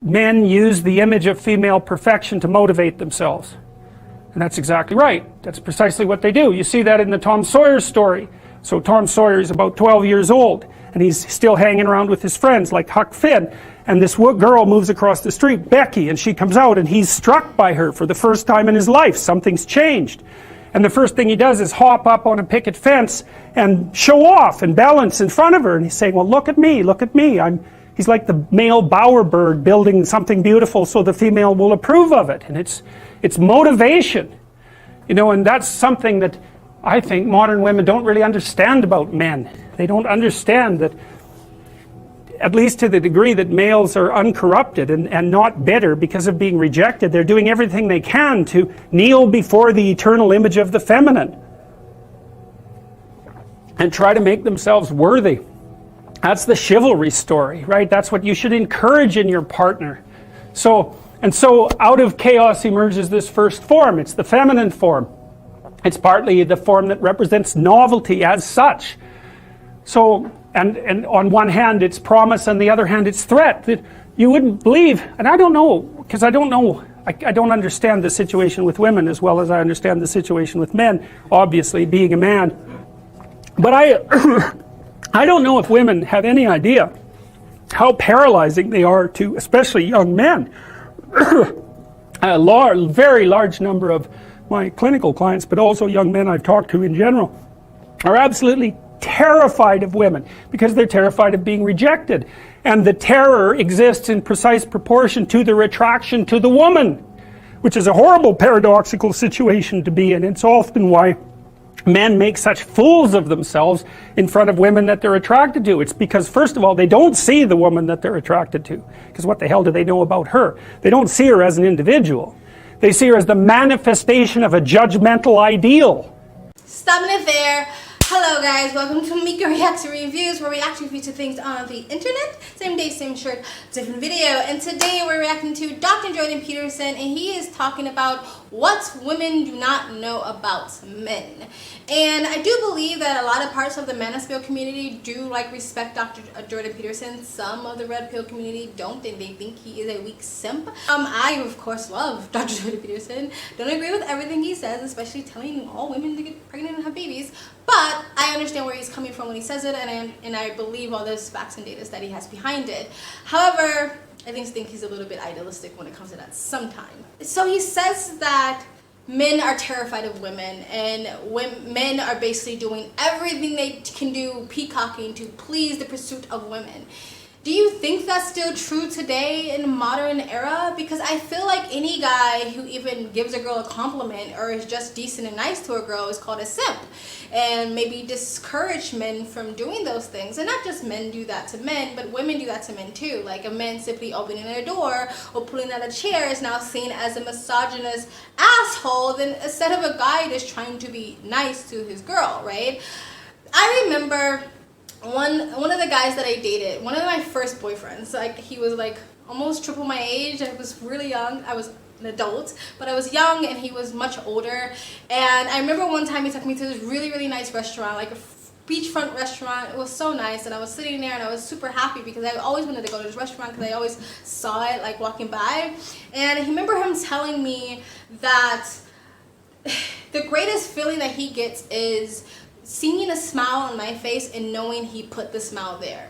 men use the image of female perfection to motivate themselves. And that's exactly right. That's precisely what they do. You see that in the Tom Sawyer story. So Tom Sawyer is about 12 years old, and he's still hanging around with his friends like Huck Finn. And this girl moves across the street, Becky, and she comes out, and he's struck by her for the first time in his life. Something's changed. And the first thing he does is hop up on a picket fence and show off and balance in front of her. And he's saying, well, look at me, look at me. He's like the male bowerbird building something beautiful so the female will approve of it. And it's motivation. You know, and that's something that I think modern women don't really understand about men. They don't understand that, at least to the degree that males are uncorrupted and not bitter because of being rejected, they're doing everything they can to kneel before the eternal image of the feminine and try to make themselves worthy. That's the chivalry story, right? That's what you should encourage in your partner. So out of chaos emerges this first form. It's the feminine form. It's partly the form that represents novelty as such. So, and on one hand it's promise, on the other hand it's threat. That you wouldn't believe, and I don't know, because I don't understand the situation with women as well as I understand the situation with men, obviously, being a man. But I don't know if women have any idea how paralyzing they are to, especially young men. A very large number of my clinical clients, but also young men I've talked to in general, are absolutely terrified of women because they're terrified of being rejected. And the terror exists in precise proportion to the attraction to the woman, which is a horrible paradoxical situation to be in. It's often why men make such fools of themselves in front of women that they're attracted to. It's because, first of all, they don't see the woman that they're attracted to. Because what the hell do they know about her? They don't see her as an individual. They see her as the manifestation of a judgmental ideal. Stopping it there. Hello guys, welcome to Mika Reacts Reviews, where we actually feature things on the internet. Same day, same shirt, different video. And today we're reacting to Dr. Jordan Peterson, and he is talking about what women do not know about men. And I do believe that a lot of parts of the manosphere community do respect Dr. Jordan Peterson. Some of the red pill community don't, and they think he is a weak simp. I of course love Dr. Jordan Peterson. Don't agree with everything he says, especially telling all women to get pregnant and have babies. But I understand where he's coming from when he says it, and I believe all those facts and data that he has behind it. However, I think he's a little bit idealistic when it comes to that sometimes. So he says that men are terrified of women, and men are basically doing everything they can do, peacocking, to please the pursuit of women. Do you think that's still true today in the modern era? Because I feel like any guy who even gives a girl a compliment or is just decent and nice to a girl is called a simp, and maybe discourage men from doing those things. And not just men do that to men, but women do that to men too. Like a man simply opening a door or pulling out a chair is now seen as a misogynist asshole, than instead of a guy just trying to be nice to his girl, right? I remember one of the guys that I dated, one of my first boyfriends, he was almost triple my age. I was really young. I was an adult, but I was young and he was much older. And I remember one time he took me to this really, really nice restaurant, like a beachfront restaurant. It was so nice, and I was sitting there and I was super happy because I always wanted to go to this restaurant because I always saw it walking by. And I remember him telling me that the greatest feeling that he gets is seeing a smile on my face and knowing he put the smile there.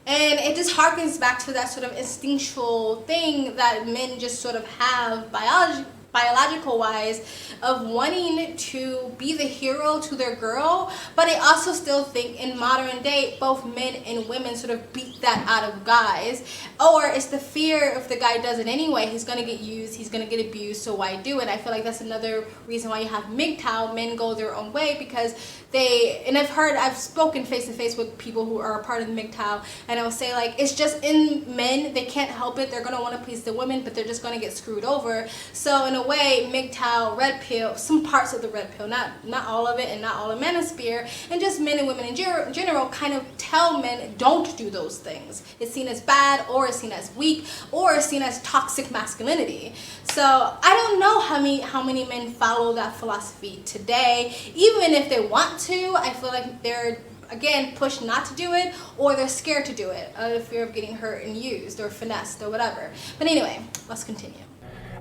And it just harkens back to that sort of instinctual thing that men just sort of have biological wise, of wanting to be the hero to their girl. But I also still think in modern day, both men and women sort of beat that out of guys. Or it's the fear, if the guy does it anyway, he's going to get used, he's going to get abused, so why do it? I feel like that's another reason why you have MGTOW, men go their own way, because I've spoken face to face with people who are a part of the MGTOW, and I will say it's just in men, they can't help it, they're going to want to please the women, but they're just going to get screwed over. So in a way, MGTOW, red pill, some parts of the red pill, not all of it and not all of manosphere, and just men and women in general kind of tell men don't do those things. It's seen as bad, or it's seen as weak, or it's seen as toxic masculinity. So I don't know how many men follow that philosophy today. Even if they want to, I feel like they're again, pushed not to do it, or they're scared to do it out of fear of getting hurt and used or finessed or whatever. But anyway, let's continue.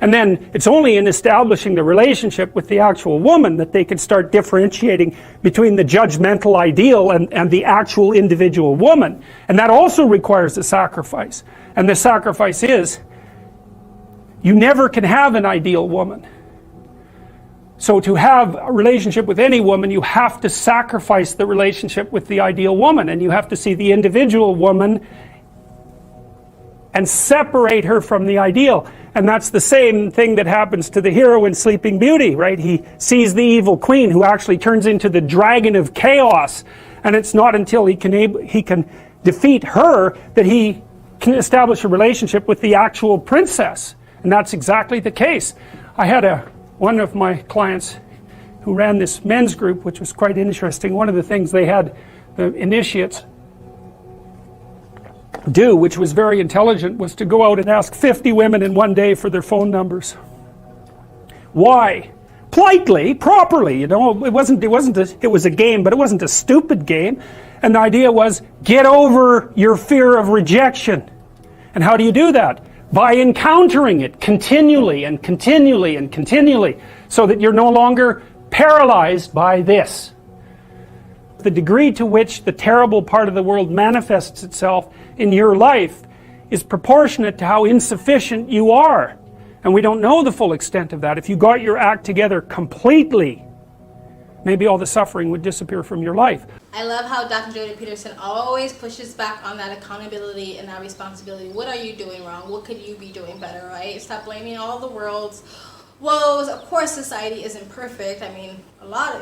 And then it's only in establishing the relationship with the actual woman that they can start differentiating between the judgmental ideal and the actual individual woman. And that also requires a sacrifice. And the sacrifice is, you never can have an ideal woman. So to have a relationship with any woman, you have to sacrifice the relationship with the ideal woman. And you have to see the individual woman and separate her from the ideal. And that's the same thing that happens to the hero in Sleeping Beauty, right? He sees the evil queen who actually turns into the dragon of chaos. And it's not until he can defeat her that he can establish a relationship with the actual princess. And that's exactly the case. I had one of my clients who ran this men's group, which was quite interesting. One of the things they had the initiates do, which was very intelligent, was to go out and ask 50 women in one day for their phone numbers. Why? Politely, properly, you know. It was a game, but it wasn't a stupid game. And the idea was, get over your fear of rejection. And how do you do that? By encountering it continually and continually and continually, so that you're no longer paralyzed by this. The degree to which the terrible part of the world manifests itself in your life is proportionate to how insufficient you are. And we don't know the full extent of that. If you got your act together completely, maybe all the suffering would disappear from your life. I love how Dr. Jordan Peterson always pushes back on that accountability and that responsibility. What are you doing wrong? What could you be doing better, right? Stop blaming all the world's woes. Of course, society isn't perfect. I mean,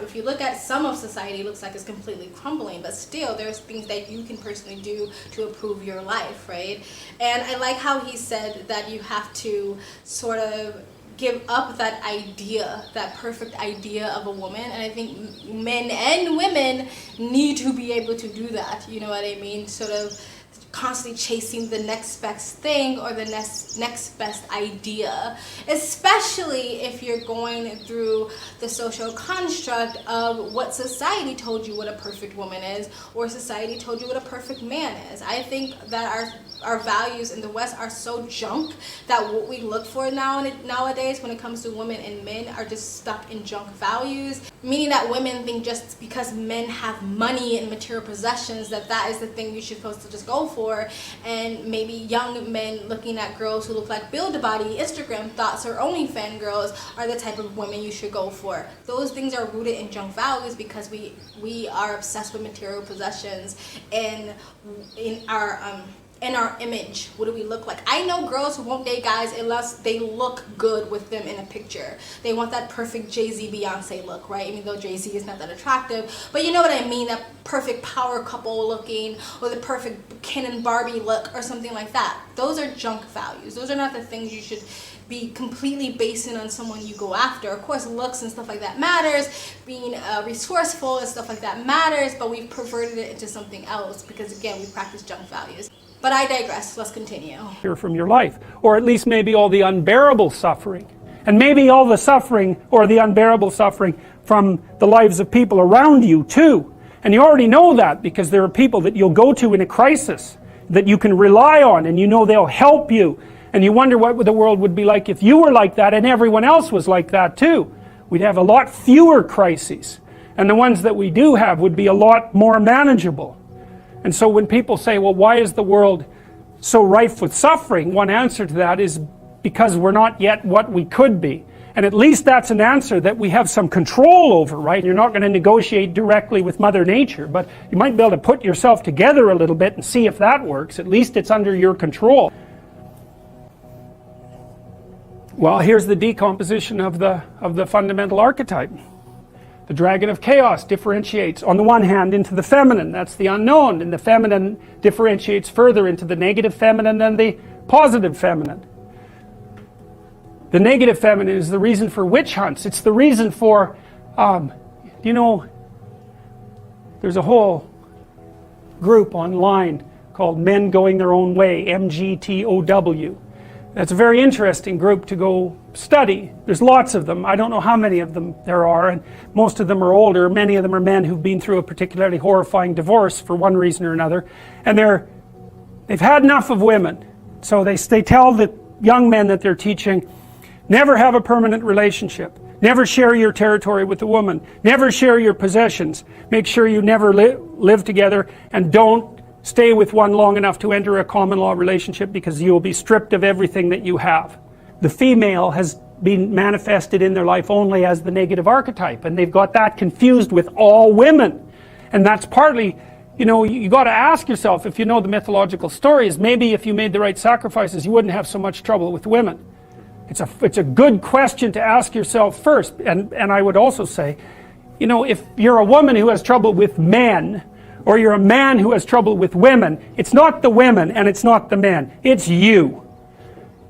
if you look at some of society, it looks like it's completely crumbling, but still there's things that you can personally do to improve your life, right? And I like how he said that you have to sort of give up that idea, that perfect idea of a woman. And I think men and women need to be able to do that, you know what I mean? Sort of constantly chasing the next best thing or the next best idea, especially if you're going through the social construct of what society told you what a perfect woman is, or society told you what a perfect man is. I think that our values in the West are so junk that what we look for nowadays when it comes to women and men are just stuck in junk values, meaning that women think just because men have money and material possessions that is the thing you should supposed to just go for. And maybe young men looking at girls who look like Build a Body, Instagram thoughts, or OnlyFans girls are the type of women you should go for. Those things are rooted in junk values because we are obsessed with material possessions and in our image. What do we look like? I know girls who won't date guys unless they look good with them in a picture. They want that perfect Jay-Z, Beyonce look, right? Even though Jay-Z is not that attractive, but you know what I mean, that perfect power couple looking, or the perfect Ken and Barbie look, or something like that. Those are junk values. Those are not the things you should be completely basing on someone you go after. Of course, looks and stuff like that matters, being resourceful and stuff like that matters, but we've perverted it into something else because, again, we practice junk values. But I digress. Let's continue. Here from your life, or at least maybe all the unbearable suffering, and maybe all the suffering or the unbearable suffering from the lives of people around you too. And you already know that because there are people that you'll go to in a crisis that you can rely on, and you know they'll help you. And you wonder what the world would be like if you were like that and everyone else was like that too. We'd have a lot fewer crises, and the ones that we do have would be a lot more manageable. And so when people say, well, why is the world so rife with suffering? One answer to that is because we're not yet what we could be. And at least that's an answer that we have some control over, right? You're not going to negotiate directly with Mother Nature, but you might be able to put yourself together a little bit and see if that works. At least it's under your control. Well, here's the decomposition of the fundamental archetype. The dragon of chaos differentiates, on the one hand, into the feminine. That's the unknown. And the feminine differentiates further into the negative feminine and the positive feminine. The negative feminine is the reason for witch hunts. It's the reason for, you know, there's a whole group online called Men Going Their Own Way, MGTOW. That's a very interesting group to go study. There's lots of them. I don't know how many of them there are, and most of them are older. Many of them are men who've been through a particularly horrifying divorce for one reason or another, and they've had enough of women. So they tell the young men that they're teaching, never have a permanent relationship. Never share your territory with a woman. Never share your possessions. Make sure you never live together, and don't stay with one long enough to enter a common law relationship, because you will be stripped of everything that you have. The female has been manifested in their life only as the negative archetype, and they've got that confused with all women. And that's partly, you got to ask yourself, if you know the mythological stories, maybe if you made the right sacrifices, you wouldn't have so much trouble with women. It's a good question to ask yourself first. And I would also say, if you're a woman who has trouble with men, or you're a man who has trouble with women, it's not the women and it's not the men, it's you.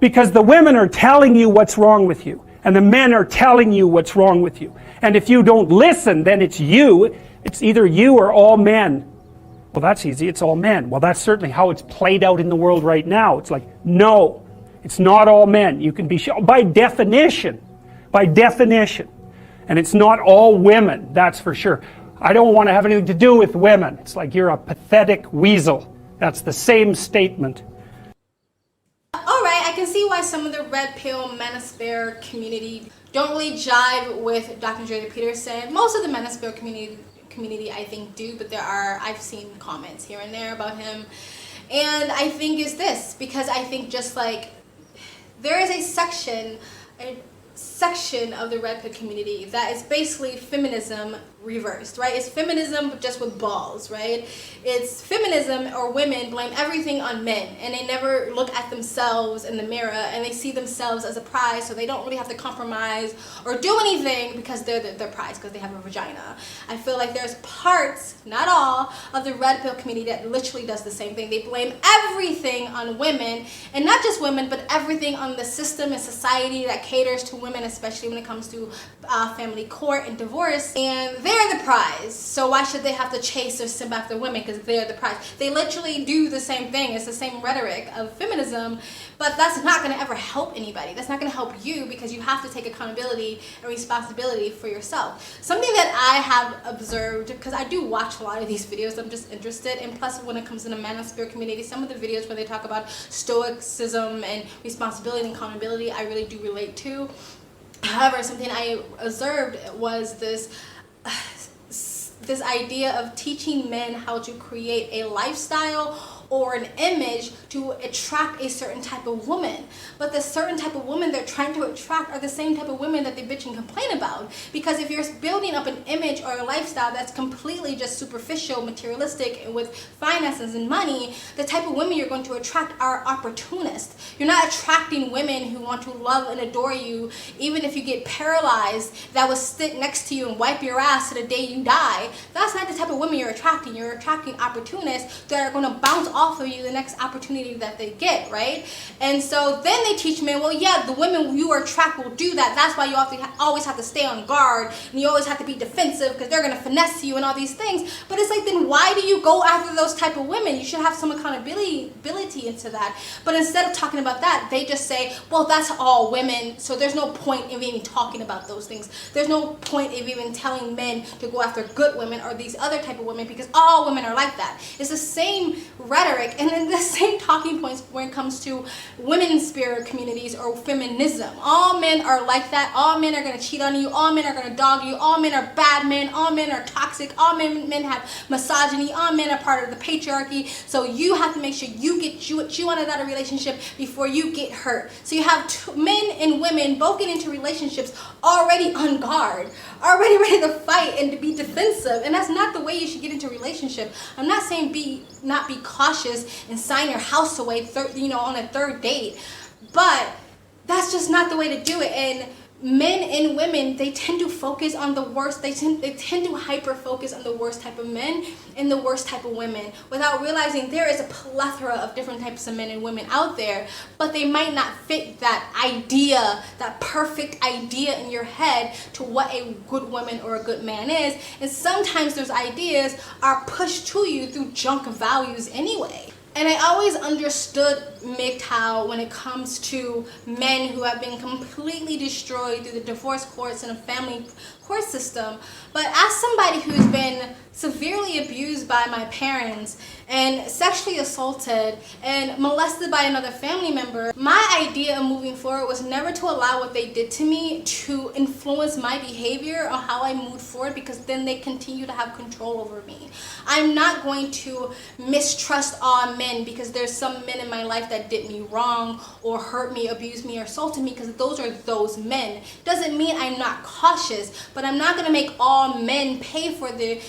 Because the women are telling you what's wrong with you, and the men are telling you what's wrong with you. And if you don't listen, then it's you. It's either you or all men. Well, that's easy, it's all men. Well, that's certainly how it's played out in the world right now. It's like, no, it's not all men. You can be by definition, and it's not all women, that's for sure. I don't want to have anything to do with women. It's like you're a pathetic weasel. That's the same statement. Alright, I can see why some of the red pill manosphere community don't really jive with Dr. Jordan Peterson. Most of the manosphere community I think do, but I've seen comments here and there about him. And I think is this, because I think just like there is a section of the red pill community that is basically feminism reversed, right? It's feminism but just with balls, right? It's feminism, or women blame everything on men, and they never look at themselves in the mirror, and they see themselves as a prize, so they don't really have to compromise or do anything because they're prize, because they have a vagina. I feel like there's parts, not all, of the red pill community that literally does the same thing. They blame everything on women, and not just women, but everything on the system and society that caters to women, especially when it comes to family court and divorce, and they're the prize, so why should they have to chase or simp after women, because they're the prize. They literally do the same thing. It's the same rhetoric of feminism, but that's not going to ever help anybody. That's not going to help you, because you have to take accountability and responsibility for yourself. Something that I have observed, because I do watch a lot of these videos, I'm just interested, and plus when it comes in the manosphere community, some of the videos where they talk about stoicism and responsibility and accountability, I really do relate to. However, something I observed was this idea of teaching men how to create a lifestyle or an image to attract a certain type of woman. But the certain type of woman they're trying to attract are the same type of women that they bitch and complain about. Because if you're building up an image or a lifestyle that's completely just superficial, materialistic, and with finances and money, the type of women you're going to attract are opportunists. You're not attracting women who want to love and adore you, even if you get paralyzed, that will sit next to you and wipe your ass to the day you die. That's not the type of women you're attracting. You're attracting opportunists that are going to bounce off of you the next opportunity that they get, right? And so then they teach men, well, yeah, the women you attract will do that. That's why you always have to stay on guard, and you always have to be defensive because they're going to finesse you and all these things. But it's like, then why do you go after those type of women? You should have some accountability into that. But instead of talking about that, they just say, well, that's all women, so there's no point in even talking about those things. There's no point of even telling men to go after good women or these other type of women, because all women are like that. It's the same rhetoric and then the same talking points when it comes to women's spirit communities or feminism. All men are like that. All men are going to cheat on you. All men are going to dog you. All men are bad men. All men are toxic. All men have misogyny. All men are part of the patriarchy. So you have to make sure you get what you want out of a relationship before you get hurt. So you have men and women both get into relationships already on guard, already ready to fight and to be defensive, and that's not the way you should get into a relationship. I'm not saying not be cautious and sign your house away on a third date, but that's just not the way to do it. And men and women, they tend to focus on the worst. They tend to hyper focus on the worst type of men and the worst type of women, without realizing there is a plethora of different types of men and women out there, but they might not fit that idea, that perfect idea in your head to what a good woman or a good man is. And sometimes those ideas are pushed to you through junk values anyway. And I always understood MGTOW when it comes to men who have been completely destroyed through the divorce courts and a family court system. But as somebody who's been severely abused by my parents and sexually assaulted and molested by another family member, my idea of moving forward was never to allow what they did to me to influence my behavior or how I moved forward, because then they continue to have control over me. I'm not going to mistrust all men because there's some men in my life that did me wrong or hurt me, abused me, or assaulted me, because those are those men. Doesn't mean I'm not cautious, but I'm not going to make all men pay for the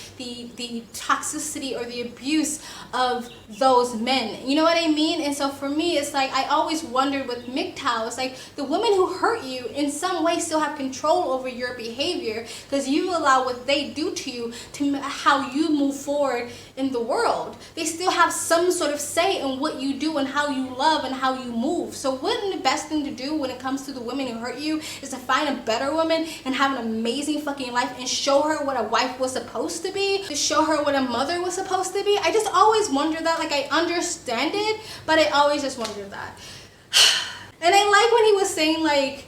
toxicity or the abuse of those men. You know what I mean? And so for me, it's like I always wondered with MGTOW, it's like the women who hurt you in some way still have control over your behavior, because you allow what they do to you to how you move forward in the world. They still have some sort of say in what you do and how you love and how you move. So wouldn't the best thing to do when it comes to the women who hurt you is to find a better woman and have an amazing fucking life and show her what a wife was supposed to be, to show her what a mother was supposed to be? I just always wondered that. Like, I understand it, but I always just wondered that. And I like when he was saying, like,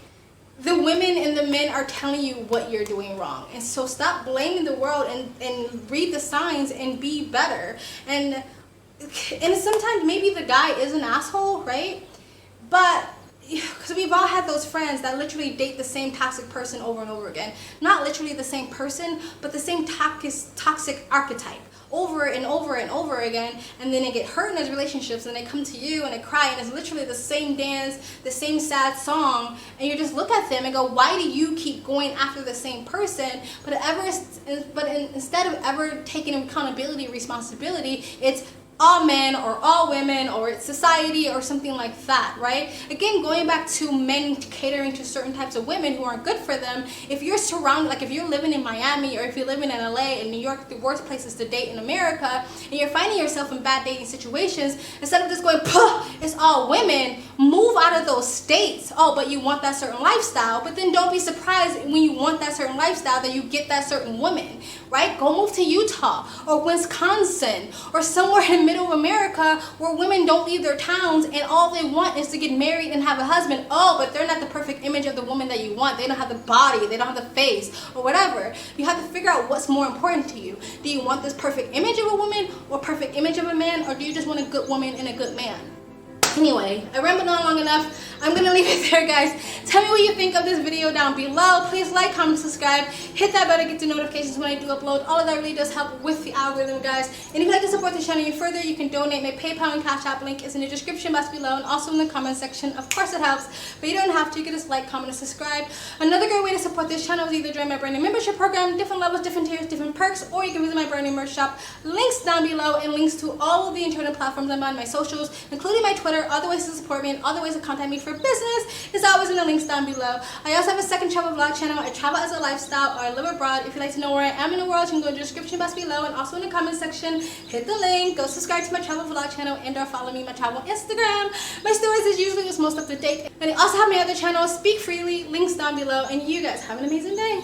the women and the men are telling you what you're doing wrong. And so stop blaming the world and read the signs and be better. And sometimes maybe the guy is an asshole, right? But because we've all had those friends that literally date the same toxic person over and over again. Not literally the same person, but the same toxic archetype over and over and over again, and then they get hurt in those relationships and they come to you and they cry, and it's literally the same dance, the same sad song, and you just look at them and go, why do you keep going after the same person? But instead of ever taking accountability, responsibility, it's all men or all women or it's society or something like that, right? Again, going back to men catering to certain types of women who aren't good for them. If you're surrounded, like if you're living in Miami or if you're living in LA and New York, the worst places to date in America, and you're finding yourself in bad dating situations, instead of just going, it's all women, move out of those states. Oh, but you want that certain lifestyle, but then don't be surprised when you want that certain lifestyle that you get that certain woman, right? Go move to Utah or Wisconsin or somewhere in middle America where women don't leave their towns and all they want is to get married and have a husband. Oh, but they're not the perfect image of the woman that you want. They don't have the body, they don't have the face or whatever. You have to figure out what's more important to you. Do you want this perfect image of a woman or perfect image of a man, or do you just want a good woman and a good man? Anyway, I rambled on long enough. I'm gonna leave it there, guys. Tell me what you think of this video down below. Please like, comment, subscribe, hit that bell to get the notifications when I do upload. All of that really does help with the algorithm, guys. And if you'd like to support the channel even further, you can donate. My PayPal and Cash App link is in the description box below and also in the comment section. Of course it helps, but you don't have to. You can just like, comment, and subscribe. Another great way to support this channel is either join my brand new membership program, different levels, different tiers, different perks, or you can visit my brand new merch shop. Links down below and links to all of the internet platforms I'm on, my socials, including my Twitter, other ways to support me and other ways to contact me for business is always in the links down below. I also have a second travel vlog channel. I travel as a lifestyle, or I live abroad. If you'd like to know where I am in the world, you can go to the description box below and also in the comment section. Hit the link, go subscribe to my travel vlog channel, and or follow me my travel Instagram. My stories is usually what's most up to date. And I also have my other channel, Speak Freely, links down below. And you guys have an amazing day.